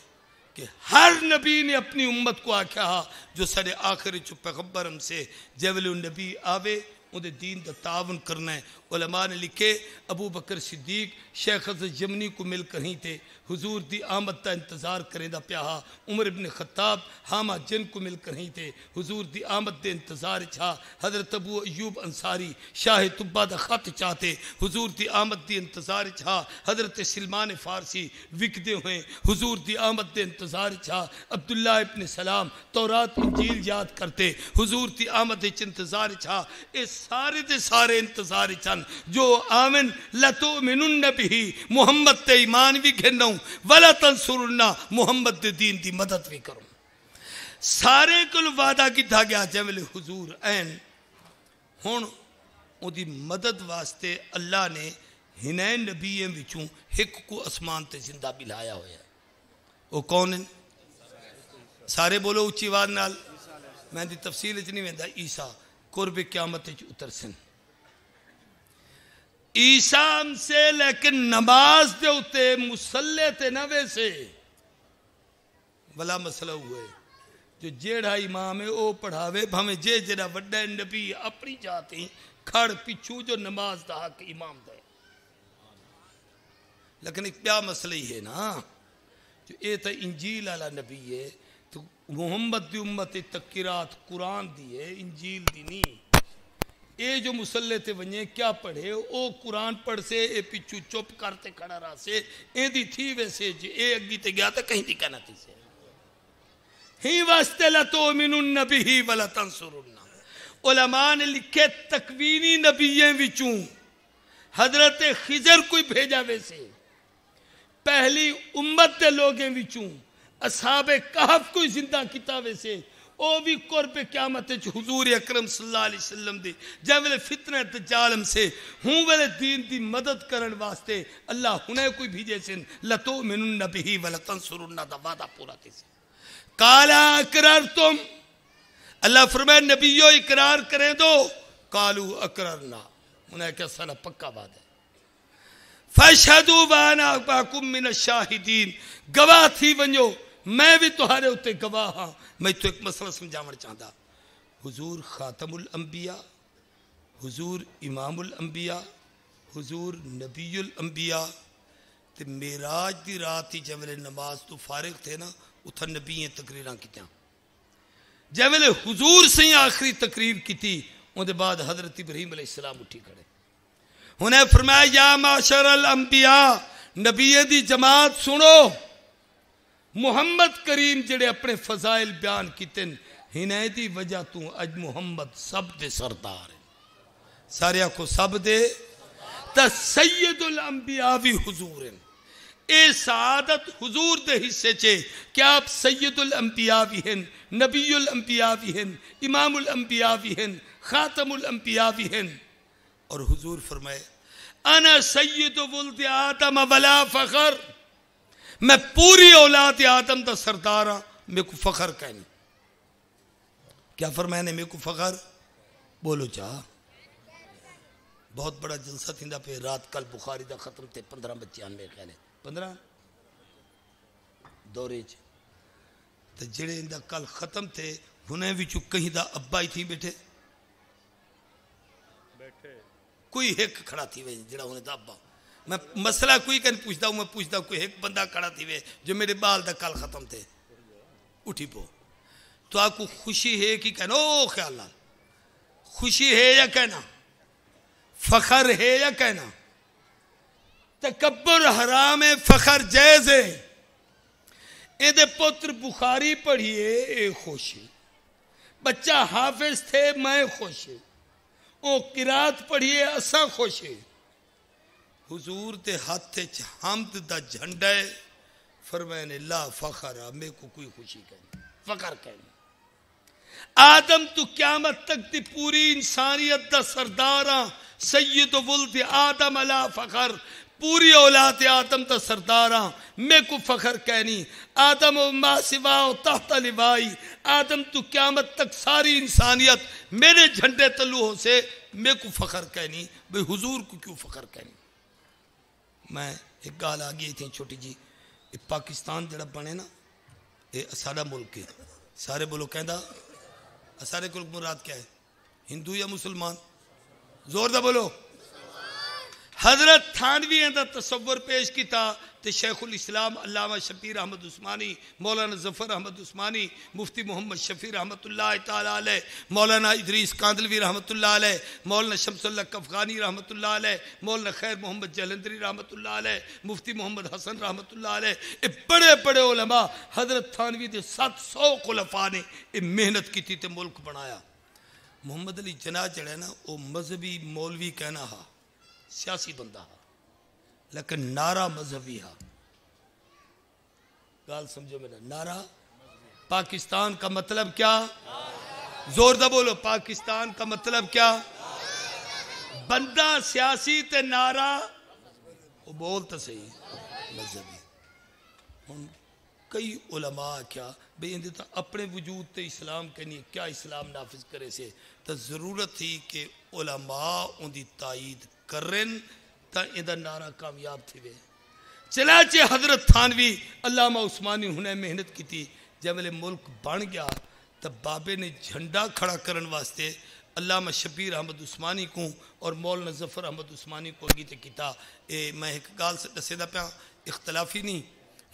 کہ ہر نبی نے اپنی امت کو آکھا جو سارے آخری چو پیغمبر ہم سے جیولے نبی آوے انہیں دین دا تعاون کرنا ہے۔ علماء نے لکھے ابو بکر صدیق شیخ حضرت جمنی کو مل کر ہی تھے، حضور دی آمد تا انتظار کریں دا پیاہا، عمر ابن خطاب حامہ جن کو مل کر ہی تھے، حضور دی آمد دے انتظار چھا، حضرت ابو ایوب انصاری شاہ طبہ دا خط چاہتے، حضور دی آمد دی انتظار چھا، حضرت سلمان فارسی وکدے ہوئے، حضور دی آمد دے انتظار چھا، عبداللہ ابن سلام تورات انجیل یاد کرتے، حضور دی آمد دے انتظار چھا، اس سارے دے سارے انتظار چھن جو آمن لَتُؤْمِنُنَّ بِهِ محمد تے ایمان بھی گھنوں وَلَا تَنْصُرُنَّ محمد دے دین دی مدد بھی کروں۔ سارے کل وعدہ کی تھا گیا جملے حضور این ہون او دی مدد واسطے اللہ نے ہنین نبییں وچوں ایک کو اسمان تے زندہ بلایا ہویا ہے۔ وہ کون ہیں؟ سارے بولو اچھی واد نال، میں دی تفصیل اچھ نہیں ویندہ، عیسیٰ قرب قیامت اچھ اتر سن عیسیٰ ہم سے لیکن نماز دے ہوتے مسلح تے نہ ویسے بلا مسئلہ ہوئے جو جیڑا امام ہے او پڑھاوے بھامے جے جیڑا وڈا نبی اپنی جاتی کھڑ پچھو جو نماز دا حق امام دے، لیکن ایک پیا مسئلہ ہی ہے نا جو اے تا انجیل علی نبی ہے تو محمد دی امت تقرات قرآن دی ہے انجیل دی نہیں، اے جو مسلح تے ونجے کیا پڑھے او قرآن پڑھ سے اے پچھو چپ کرتے کھڑا رہا سے اے دی تھی ویسے جی اے اگی تے گیا تا کہیں دی کہنا تھی سے ہی واسطے لَتُؤْمِنُنَّ بِهِ وَلَا تَنْصُرُنَّ۔ علماء نے لکھے تکوینی نبییں وچوں حضرت خضر کوئی بھیجا ویسے، پہلی امت دے لوگیں وچوں اصحاب کہف کوئی زندہ کیتا ویسے، او بھی قرب قیامت حضور اکرم صلی اللہ علیہ وسلم دی جب ویلے فتنہ دجال سے ہوں ویلے دین دی مدد کرن واسطے اللہ ہنے کوئی بھیجے سن لَتُؤْمِنُنَّ بِهِ وَلَا تَنْصُرُنَّ دا وعدہ پورا تھی سے قَالَ اَقْرَرْتُمْ، اللہ فرمائے نبیوں اقرار کریں دو، قَالُوا اَقْرَرْنَا انہیں کیا سارا پکا بات ہے، فَاشْهَدُوا وَأَنَا مَعَكُم مِّنَ الشَّاهِدِينَ، گواہ تھی ونجو میں بھی تمہارے ہوتے گواہ ہاں۔ میں تو ایک مسئلہ سمجھانا چاہتا، حضور خاتم الانبیاء، حضور امام الانبیاء، حضور نبی الانبیاء تے معراج دی رات ہی جب نماز تو فارغ تھے نا اتھا نبییں تقریراں کیتیاں، جب حضور سے آخری تقریر کی تھی ان دے بعد حضرت ابراہیم علیہ السلام اٹھی کھڑے، انہیں فرمایا یا معاشر الانبیاء، نبی دی جماعت سنو، محمد کریم جڑے اپنے فضائل بیان کیتے ہنے دی وجہ تو اج محمد سب دے سردار ہیں، سارے کو سب دے تا سید الانبیاء بھی حضور ہیں، اے سعادت حضور دے حصے چھے کہ آپ سید الانبیاء بھی ہیں، نبی الانبیاء بھی ہیں، امام الانبیاء بھی ہیں، خاتم الانبیاء بھی ہیں، اور حضور فرمائے انا سید ولد آدم ولا فخر، میں پوری اولاد آدم دا سردار ہاں، میں کو فخر کہنی، کیا فرمائے نے میں کو فخر بولو چاہ، بہت بڑا جلسہ تھیندا پہ رات کل بخاری دا ختم تے 15 بچیاں میں خیال ہے 15 دورے چ تے جڑے اندا کل ختم تھے ہنے وچوں کہیں دا ابا ہی تھی بیٹھے کوئی ایک کھڑا تھی وے جڑا ہنے دا ابا، میں مسئلہ کوئی کہیں پوچھتا ہوں، میں پوچھتا ہوں کوئی ایک بندہ کھڑا تھی وے جو میرے بال دا کل ختم تھے اٹھی پو، تو آپ کو خوشی ہے کہ کہنا او خیال لال، خوشی ہے یا کہنا، فخر ہے یا کہنا، تکبر حرام ہے، فخر جائز ہے. اندے پتر بخاری پڑھیے اے خوشی، بچہ حافظ تھے میں خوشی، او قرات پڑھیے اساں خوشی. حضور تے ہاتھ چ حمد دا جھنڈا ہے، فرمائے لا فخر، میں کو کوئی خوشی کہنی فخر کہنی. آدم تو قیامت تک دی پوری انسانیت دا سرداراں، سید ولد آدم لا فخر، پوری اولاد آدم دا سرداراں میں کو فخر کہنی. آدم و ما سوا تحت لوائی، آدم تو قیامت تک ساری انسانیت میرے جھنڈے تلو ہو سے میں کو فخر کہنی. بھئی حضور کو کیوں فخر کہنی؟ میں ایک گال آگئی تھی چھوٹی جی، پاکستان جڑا بنے نا یہ سارا ملک ہے، سارے بولو کہندا سارے کو مراد کیا ہے؟ ہندو یا مسلمان؟ زور دا بولو. حضرت تھانوی اندر تصور پیش کیتا تے شیخ الاسلام علامہ شبیر احمد عثمانی، مولانا ظفر احمد عثمانی، مفتی محمد شفیع رحمت اللہ تعالی علیہ، مولانا ادریس کاندلوی رحمت اللہ علیہ، مولانا شمس اللہ کفغانی رحمت اللہ علیہ، مولانا خیر محمد جلندری رحمت اللہ علیہ، مفتی محمد حسن رحمت اللہ علیہ، یہ بڑے بڑے علماء حضرت تھانوی دے 700 خلفاء نے یہ محنت کی تھی تے ملک بنایا. محمد علی جناح جڑا ہے نا وہ مذہبی مولوی کہنا ہا، سیاسی بندہ ہا، لیکن نعرہ مذہبی ہا. گال سمجھو میرا، نعرہ پاکستان کا مطلب کیا؟ زور دا بولو، پاکستان کا مطلب کیا؟ بندہ سیاسی تے نعرہ وہ بولتا صحیح مذہبی. ہن کئی علماء کیا بھئی اندے تا اپنے وجود تے اسلام کہنی کیا اسلام نافذ کرے سے تا ضرورت تھی کہ علماء ان دی تائید کرن تا اندہ نعرہ کامیاب تھی وے. چنانچہ حضرت تھانوی علامہ عثمانی انہیں محنت کی تھی. جب ملک بن گیا تب بابے نے جھنڈا کھڑا کرن واسطے علامہ شبیر احمد عثمانی کو اور مولانا ظفر احمد عثمانی کو اگی تے کیتا. میں ایک گال سے دسے دا پیا اختلافی نہیں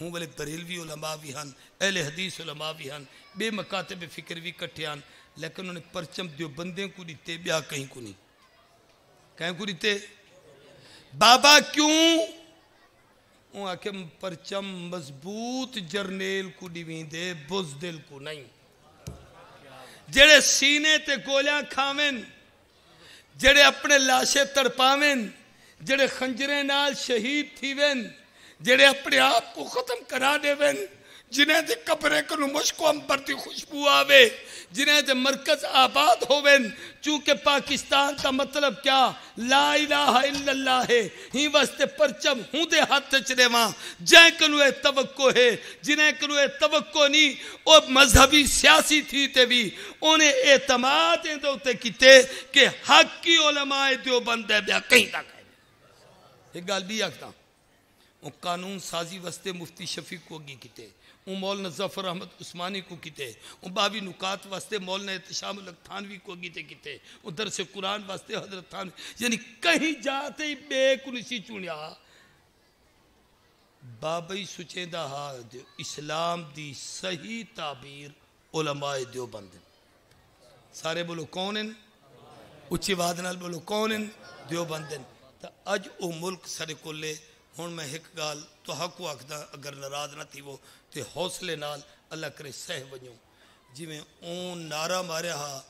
ہوں، بلے بریلوی علماء بھی ہن، اہل حدیث علماء بھی ہن، بے مکاتب فکر بھی کٹھے ہن، لیکن انہوں نے پرچم دیو بندے کو دیتے بیا کہیں کو نہیں. کہیں کو دیتے بابا کیوں؟ وہ آکے پرچم مضبوط جرنیل کو دیوین دے، بزدل کو نہیں. جڑے سینے تے گولیاں کھاویں، جڑے اپنے لاشے تڑپاویں، جڑے خنجریں نال شہید تھیویں، جڑے اپنے آپ کو ختم کرا دیویں، جنہیں دے قبرے کنو مشکو امبر دی خوشبو آوے، جنہیں دے مرکز آباد ہوویں. چونکہ پاکستان کا مطلب کیا؟ لا الہ الا اللہ ہے. ہی واسطے پرچم ہوں دے ہاتھ چلے وہاں جائیں کنو اے توقع ہے، جنہیں کنو اے توقع نہیں او مذہبی سیاسی تھی تے بھی انہیں اعتماد ہیں دوتے کیتے کہ حق کی علماء دیوبند ہے بیا کہیں تک ہے. ایک گال بھی آکھتا وہ قانون سازی واسطے مفتی شفیع کو گی کیتے، وہ مولانا ظفر احمد عثمانی کو کیتے، وہ بابی نکات واسطے مولانا احتشام الحق تھانوی کو گیتے کیتے، وہ درس قرآن واسطے حضرت تھانوی. یعنی کہیں جاتے ہی بے کنسی چونیا بابی سچیں دا ہا اسلام دی صحیح تعبیر علماء دیوبند. سارے بولو کون ہیں؟ اچھی وادنال بولو کون ہیں؟ دیوبند. تا اج او ملک سارے کو لے. ہون میں ایک گال تو حقو آکھدا اگر ناراض نہ تھی وہ تے حوصلے نال اللہ کرے سہ ونجو. جی میں اون نعرہ مارے ہا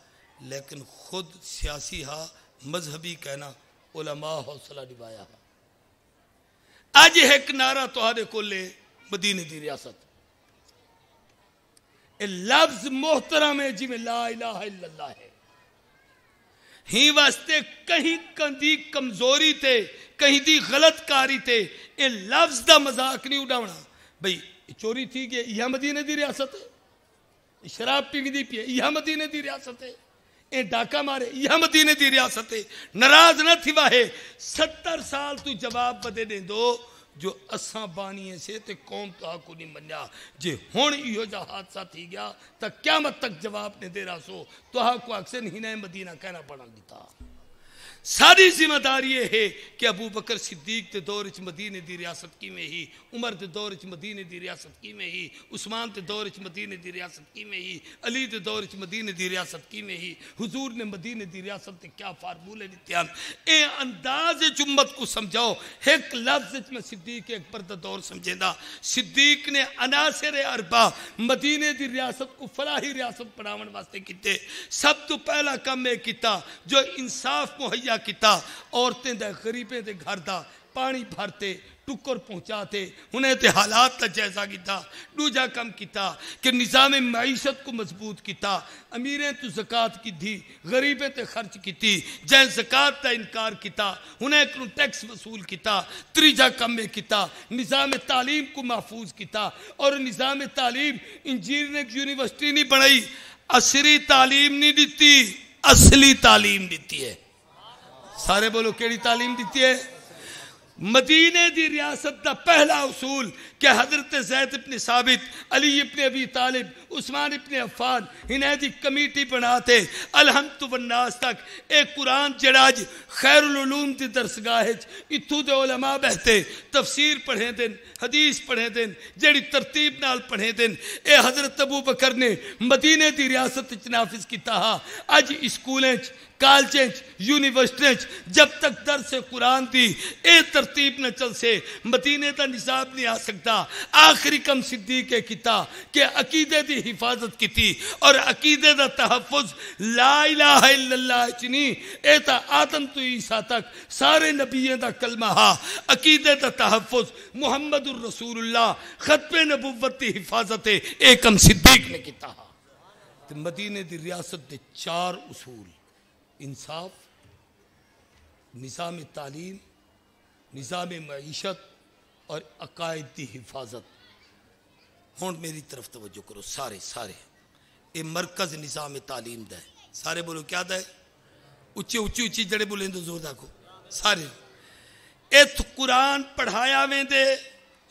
لیکن خود سیاسی ہا، مذہبی کہنا، علماء حوصلہ نبایا ہا. آج ایک نعرہ تو ہارے کو لے مدینہ دی ریاست. اے لفظ محترم ہے جی میں لا الہ الا اللہ ہے. ہی واسطے کہیں کندی کمزوری تے کہیں دی غلط کاری تے اے لفظ دا مذاق نہیں اڑاونا. بھئی چوری تھی کہ یہ مدینہ دی ریاست ہے، شراب پی دی پی یہ مدینہ دی ریاست ہے، اے ڈاکہ مارے یہ مدینہ دی ریاست ہے. ناراض نہ تھی واہے 70 سال تو جواب بدے دیں دو جو اساں بانیے سے تے قوم تو کو نہیں منیا. جے ہون ایہو جا حادثہ تھی گیا تا قیامت تک جواب نے دے رہا سو تو کو اکثر ہی نے مدینہ کہنا پڑا دیتا. ساری ذمہ داری یہ ہے کہ ابو بکر صدیق دے دور وچ مدینے دی ریاست کی میں ہی، عمر دے دور وچ مدینے دی ریاست کی میں ہی، عثمان دے دور وچ مدینے دی ریاست کی میں ہی، علی دے دور وچ مدینے دی ریاست کی میں ہی، حضور نے مدینے دی ریاست تے کیا فارمولے دیتے ہیں، اے انداز امت کو سمجھاؤ۔ ایک لفظ وچ میں صدیق اکبر دا دور سمجھے دا، صدیق نے عناصر اربع مدینے دی ریاست کو فلاحی ریاست بناون واسطے کیتے۔ سب تو پہلا کام یہ کیتا جو انصاف مہیا کیتا، عورتیں دے غریبیں دے گھر دا پانی بھرتے، ٹکر پہنچاتے، انہیں تے حالات کا جائزہ کیتا۔ دوجا کم کیتا کہ نظام معیشت کو مضبوط کیتا، امیریں تو زکاة کی دی، غریبیں تے خرچ کیتی، جائیں زکاة تا انکار کیتا، انہیں کنو ٹیکس وصول کیتا۔ تریجا کم میں کیتا نظام تعلیم کو محفوظ کیتا، اور نظام تعلیم انجینئرنگ یونیورسٹی نہیں بنائی، عصری تعلیم نہیں دیتی، اصلی تعلیم دیتی ہے۔ سارے بولو کیڑی تعلیم دیتی ہے؟ مدینے دی ریاست دا پہلا اصول کہ حضرت زید ابن ثابت، علی ابن ابی طالب، عثمان ابن عفان انہیں دی کمیٹی بناتے الحمد والناس تک ایک قرآن جڑاج خیر العلوم دی درسگاہ اتھو دے علماء بہتے تفسیر پڑھیں دن، حدیث پڑھیں دن، جڑی ترتیب نال پڑھیں دن۔ اے حضرت ابو بکر نے مدینے دی ریاست نافذ کیتا ہا۔ اج اسکولیں کالجیں یونیورسٹیاں جب تک درس قرآن دی اے ترتیب نہ چل سے مدینے دا نصاب نہیں آ سکتا۔ آخری کم صدیق کیتا کہ عقیدے دی حفاظت کیتی، اور عقیدے دا تحفظ لا الہ الا اللہ چنی اے تا آدم تو عیسیٰ تک سارے نبیوں دا کلمہ ہا۔ عقیدے دا تحفظ محمد الرسول اللہ ختم نبوت دی حفاظت اے کم صدیق نے کیتا ہا۔ تو مدینے دی ریاست دے 4 اصول: انصاف، نظام تعلیم، نظام معیشت اور عقائد دی حفاظت۔ ہون میری طرف توجہ کرو سارے اے مرکز نظام تعلیم دا ہے۔ سارے بولو کیا دا ہے؟ اچھی جڑے بولیں تو زور دا کو سارے۔ ایت قرآن پڑھایا ویندے،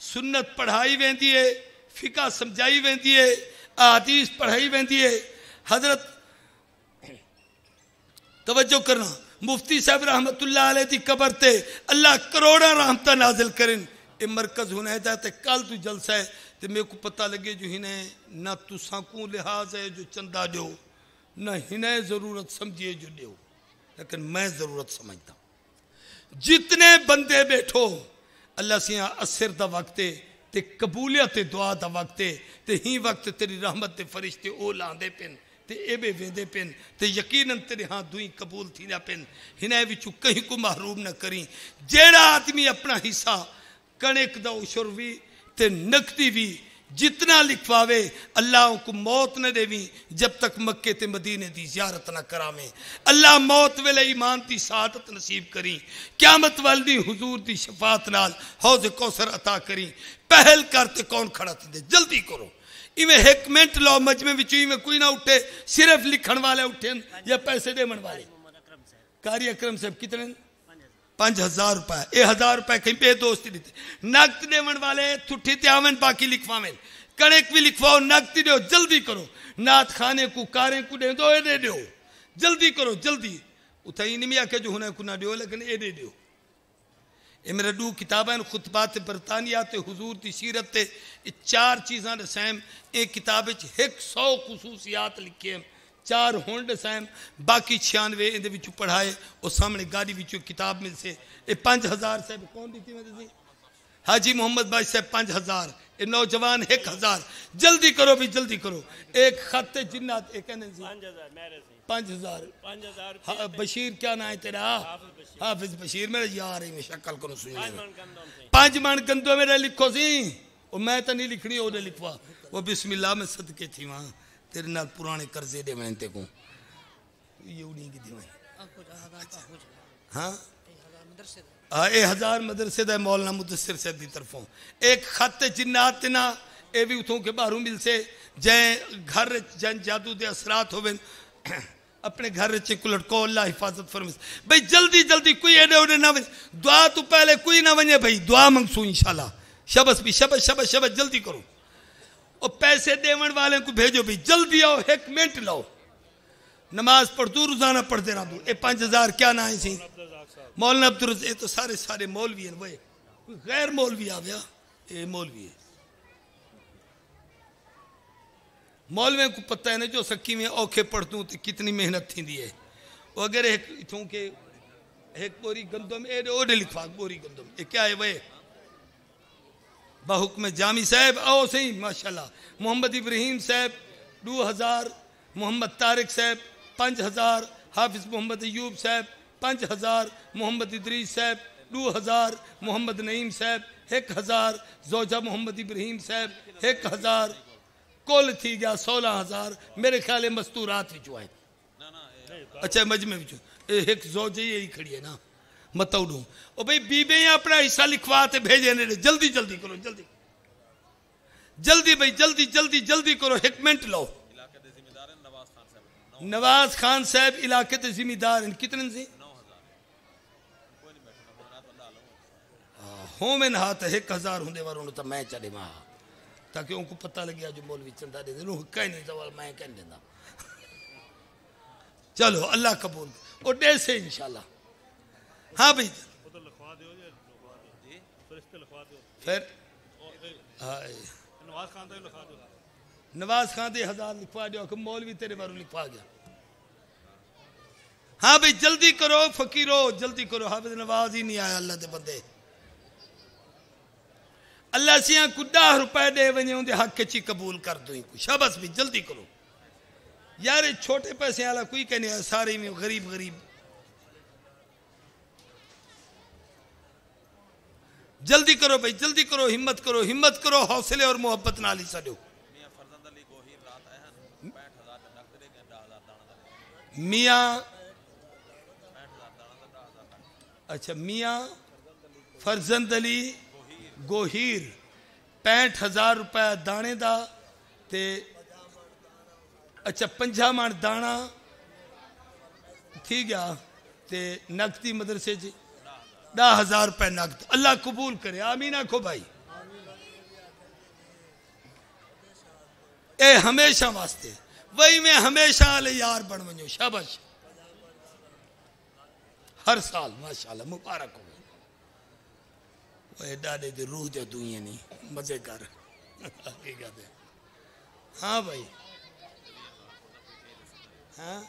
سنت پڑھائی ویندی ہے، فقہ سمجھائی ویندی ہے، احادیث پڑھائی ویندی ہے۔ حضرت توجہ کرنا، مفتی صاحب رحمت اللہ علیہ دی قبر تے اللہ کروڑا رحمتہ نازل کریں۔ اے مرکز ہونا ہے تے کل تو جلسہ ہے تے میرے کو پتہ لگے جو ہنے نہ تو سانکوں لحاظ ہے جو چندہ دیو، نہ ہنے ضرورت سمجھئے جو دیو، لیکن میں ضرورت سمجھتا ہوں۔ جتنے بندے بیٹھو اللہ سیاں اثر دا وقت تے قبولیت دعا دا وقت تے ہی وقت تیری رحمت دے فرشتے او لاندے پن تے اے بے ویندے پن تے یقیناً تیرے ہاں دوئی قبول تھی نہ پن، ہنے وچوں کہیں کو محروم نہ کریں۔ جیڑا آدمی اپنا حصہ کنک دا عشروی تے نقدی بھی جتنا لکھواوے اللہ ان کو موت نہ دیویں جب تک مکے تے مدینے دی زیارت نہ کرامیں۔ اللہ موت ویلے ایمان دی سعادت نصیب کریں، قیامت والدی حضور دی شفاعت نال حوض کوثر عطا کریں۔ پہل کرتے کون کھڑا تھے، جلدی کرو۔ ایویں ایک منٹ لو مجمع وچوں ایویں کوئی نہ اٹھے، صرف لکھن والے اٹھیں یا پیسے دیون والے۔ قاری اکرم صاحب کتنے؟ 5000 روپے۔ اے 1000 روپے کہیں بے دوستی دیتے۔ نقد دیون والے تھٹھی تے آون باقی لکھواویں، کنک بھی لکھواؤ، نقد دیو، جلدی کرو۔ نعت خانے کو کاریں کو دے دو، اے دے دیو، جلدی کرو جلدی۔ اتھائی نہیں آکے جو ہونے کو نہ دیو لیکن اے دے دیو۔ اے میرے 2 کتابیں خطبات برطانیہ تے حضور دی سیرت تے 4 چیزاں دسائیں۔ ایک کتاب 100 خصوصیات لکھے ہیں، 4 ہونڈ سائم، باقی 96 اندے وچوں پڑھائے، اور سامنے گاڑی وچوں کتاب مل سے۔ اے 5000 صاحب کون دیتی میں دیتی؟ حاجی محمد بائی صاحب 5000، اے نوجوان 1000۔ جلدی کرو بھی جلدی کرو۔ ایک خط جنات ایک کہنے سے 5000۔ بشیر کیا نام ہے تیرا؟ حافظ بشیر، میرا یار ہے، میں شکل کو سنی۔ 5 من گندوں میرے لکھو سی، اور میں تو نہیں لکھنی، وہ لکھوا۔ وہ بسم اللہ میں صدقے تھی وہاں تیرے نال پرانے قرضے دے میں تے کو یہ اڑی کی دی میں۔ ہاں اے 1000 مدرسے دا مولانا مدثر صاحب دی طرفوں۔ ایک خط جنات نا، اے بھی اتھوں کے باہروں مل سے، جائیں گھر جن جادو دے اثرات ہوئے اپنے گھر رچے کو لٹکو، اللہ حفاظت فرمائے۔ بھئی جلدی جلدی کوئی ایڈے اوڈے نہ ونجے، دعا تو پہلے کوئی نہ ونجے، بھئی دعا منگسو انشاءاللہ۔ شبس بھی شبس جلدی کرو، اور پیسے دیون والے کو بھیجو بھی، جلدی آؤ، 1 منٹ لاؤ۔ نماز پڑھ تو روزانہ پڑھتے رہا یہ 5000 کیا نہ سی مولانا عبدالرزاق یہ تو سارے مولوی ہیں وہ کوئی غیر مولوی آ گیا یہ مولوی ہے مولوی کو پتہ ہے نا جو سکی میں اوکھے پڑھتوں تو کتنی محنت تھی دی ہے وہ اگر ایک بوری گندم اوڈے لکھوا بوری گندم یہ کیا ہے وہ بحکم جامی صاحب او صحیح ماشاءاللہ محمد ابراہیم صاحب 2000 محمد طارق صاحب 5000 حافظ محمد ایوب صاحب 5000 محمد ادریس صاحب 2000 محمد نعیم صاحب 1000 زوجہ محمد ابراہیم صاحب 1000 کل تھی گیا 16000 میرے خیال مستورات وچوں آئے اچھا مجمع وچوں ایک زوجہ یہی کھڑی ہے نا متوڑوں او بھئی بیبیں اپنا حصہ لکھواتے بھیجے نے جلدی کرو جلدی بھئی جلدی کرو 1 منٹ لو نواز خان صاحب علاقے تے ذمہ دار ہیں کتنے سے 9000 ہوم ان ہاتھ 1000 ہوندے وروں تو میں چلے ماں تاکہ ان کو پتہ لگیا جو مولوی چندہ دے دے روح کہیں نہیں سوال میں کہیں دینا چلو اللہ قبول اور دے سے انشاءاللہ ہاں بھئی پھر نواز خان دے 1000 لکھوا دیا کہ مولوی تیرے باروں لکھوا گیا ہاں بھئی جلدی کرو فقیرو جلدی کرو حافظ نواز ہی نہیں آیا اللہ دے بندے اللہ سیاں کو 10 روپے دے ونجے ہوں دے حق چی قبول کر دو ہی کو شابس بھی جلدی کرو یار چھوٹے پیسے والا کوئی کہنے سارے میں غریب جلدی کرو بھائی جلدی کرو ہمت کرو حوصلے اور محبت نال ہی سڈو میاں فرزند علی گوہیر 65000 روپے دانے دا تے اچھا 50 من دانا تھی گیا تے نقدی مدرسے جی 10,000 روپے نقد اللہ قبول کرے آمین آکھو بھائی اے ہمیشہ واسطے وہی میں ہمیشہ علی یار بن ونجو شاباش ہر سال ماشاءاللہ مبارک ہو وہ ڈاڈے دی روح جو دوئیں نہیں مزے کر حقیقت ہے ہاں بھائی ہاں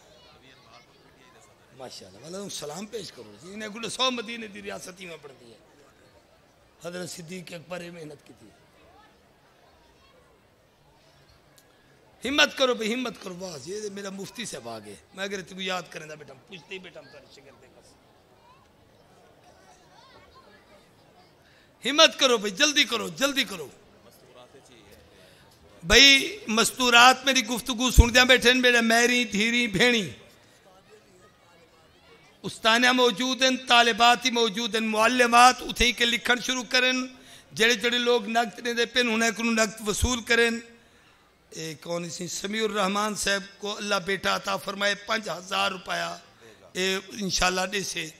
ماشاءاللہ والدہ سلام پیش کرو انہیں گلو 100 مدینے دی ریاستی میں پڑھتی ہے حضرت صدیق اکبر محنت کی تھی ہمت کرو بھئی ہمت کرو باز یہ میرا مفتی سے باغ ہے میں اگر تیکو یاد کریں دا بیٹا پوچھتے ہی بیٹا پر شکر دے کس ہمت کرو بھئی جلدی کرو بھئی مستورات میری گفتگو سن دیا بیٹھے میرے میری دھیری بھینی استانیہ موجود ہیں طالباتی موجود ہیں معلمات اتھیں کے لکھن شروع کریں جڑے لوگ نقد نے دے پن انہیں کنو نقد وصول کریں کون اسی سمیع الرحمن صاحب کو اللہ بیٹا عطا فرمائے 5000 روپیہ انشاءاللہ دے سے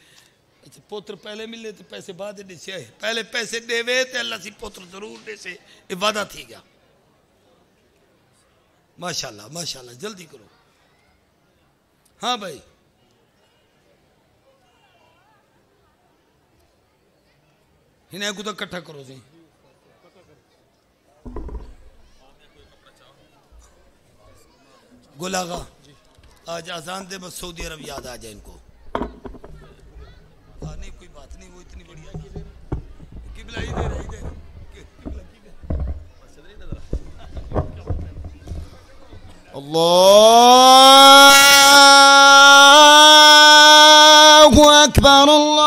پوتر پہلے ملے تو پیسے بعد دے سے پہلے پیسے دے وے تو اللہ سی پوتر ضرور دے سے وعدہ تھی گیا ماشاءاللہ جلدی کرو ہاں بھائی انہیں کو تو کٹھا کرو سی گل آغا آج آزان دے بس سعودی عرب یاد آ جائے ان کو نہیں کوئی بات نہیں وہ اتنی بڑی ہے قبلہ ہی دے رہی دے اللہ اکبر اللہ